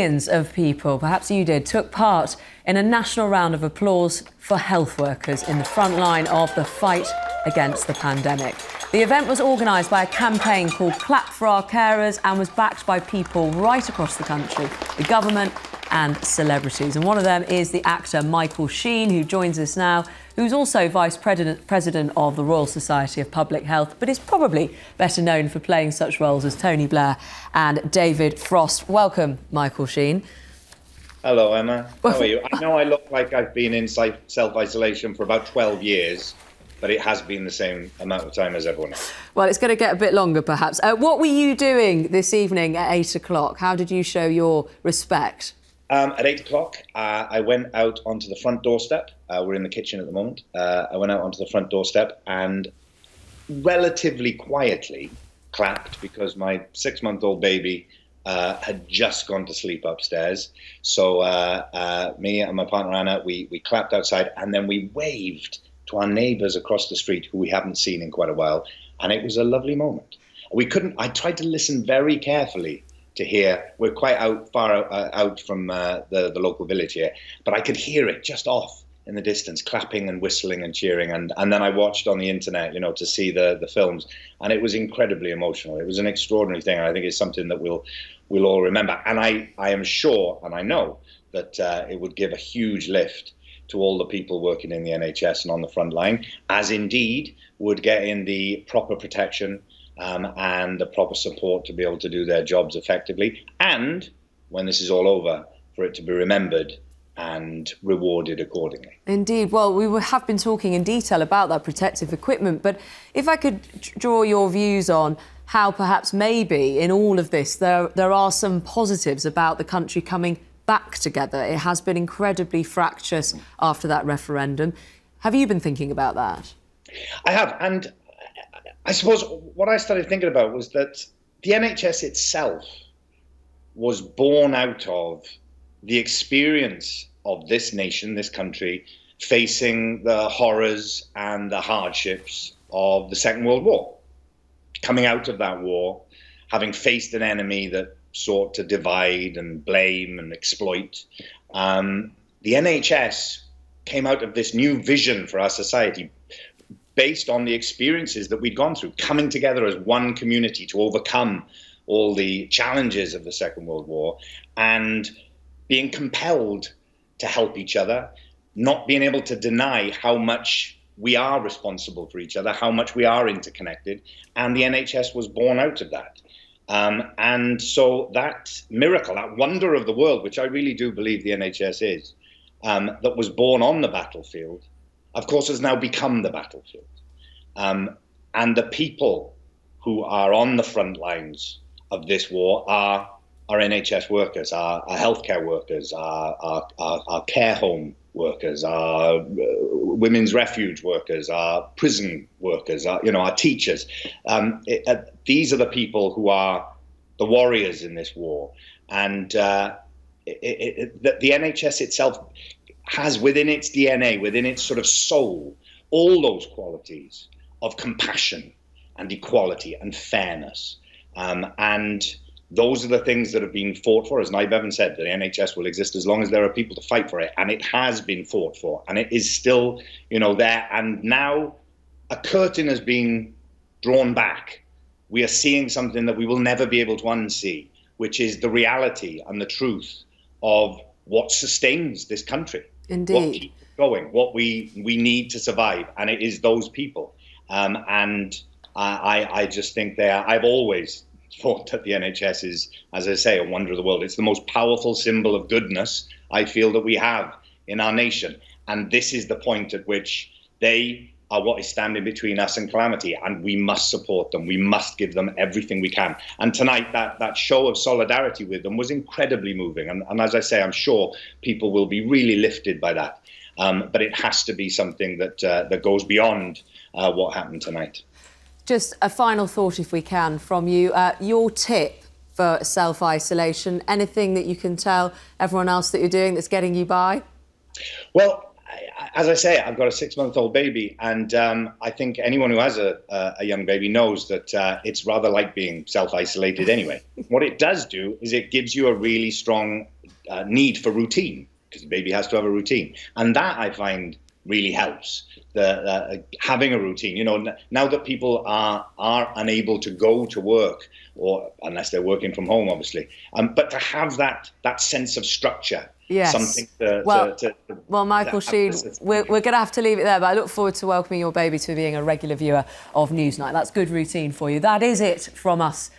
Millions of people, perhaps you did, took part in a national round of applause for health workers in the front line of the fight against the pandemic. The event was organised by a campaign called Clap for Our Carers and was backed by people right across the country, the government and celebrities. And one of them is the actor Michael Sheen, who joins us now, who's also Vice President of the Royal Society of Public Health, but is probably better known for playing such roles as Tony Blair and David Frost. Welcome, Michael Sheen. Hello, Emma. How are you? I know I look like I've been in self-isolation for about 12 years, but it has been the same amount of time as everyone else. Well, it's going to get a bit longer, perhaps. What were you doing this evening at 8 o'clock? How did you show your respect? At 8 o'clock, I went out onto the front doorstep. We're in the kitchen at the moment. I went out onto the front doorstep and relatively quietly clapped because my 6-month-old baby had just gone to sleep upstairs. So me and my partner Anna, we clapped outside and then we waved to our neighbours across the street who we haven't seen in quite a while. And it was a lovely moment. I tried to listen very carefully to hear. We're quite far out from the local village here, but I could hear it just off in the distance, clapping and whistling and cheering. And then I watched on the internet, you know, to see the films, and it was incredibly emotional. It was an extraordinary thing. And I think it's something that we'll all remember. And I am sure, and I know that it would give a huge lift to all the people working in the NHS and on the front line, as indeed would get in the proper protection and the proper support to be able to do their jobs effectively. And when this is all over, for it to be remembered and rewarded accordingly. Indeed. Well, we have been talking in detail about that protective equipment, but if I could draw your views on how perhaps maybe in all of this there are some positives about the country coming back together. It has been incredibly fractious after that referendum. Have you been thinking about that? I have, and I suppose what I started thinking about was that the NHS itself was born out of the experience of this nation, this country, facing the horrors and the hardships of the Second World War. Coming out of that war, having faced an enemy that sought to divide and blame and exploit, the NHS came out of this new vision for our society based on the experiences that we'd gone through, coming together as one community to overcome all the challenges of the Second World War and being compelled to help each other, not being able to deny how much we are responsible for each other, how much we are interconnected, and the NHS was born out of that. And so that miracle, that wonder of the world, which I really do believe the NHS is, that was born on the battlefield, of course, has now become the battlefield. And the people who are on the front lines of this war are our NHS workers, our healthcare workers, our care home workers, our women's refuge workers, our prison workers, our teachers. These are the people who are the warriors in this war. And the NHS itself has within its DNA, within its sort of soul, all those qualities of compassion and equality and fairness. And those are the things that have been fought for. As Nye Bevan said, the NHS will exist as long as there are people to fight for it. And it has been fought for. And it is still, there. And now a curtain has been drawn back. We are seeing something that we will never be able to unsee, which is the reality and the truth of what sustains this country. Indeed. What keeps it going, what we need to survive. And it is those people. And I just think I've always thought that the NHS is, as I say, a wonder of the world. It's the most powerful symbol of goodness I feel that we have in our nation. And this is the point at which they are what is standing between us and calamity. And we must support them. We must give them everything we can. And tonight, that show of solidarity with them was incredibly moving. And as I say, I'm sure people will be really lifted by that. But it has to be something that goes beyond what happened tonight. Just a final thought, if we can, from you. Your tip for self-isolation, anything that you can tell everyone else that you're doing that's getting you by? Well, as I say, I've got a 6-month-old baby, and I think anyone who has a young baby knows that it's rather like being self-isolated anyway. What it does do is it gives you a really strong need for routine, because the baby has to have a routine, and that I find really helps. Having a routine, now that people are unable to go to work, or unless they're working from home, obviously, but to have that sense of structure. Yes. Something well, Michael Sheen, we're going to have to leave it there, but I look forward to welcoming your baby to being a regular viewer of Newsnight. That's good routine for you. That is it from us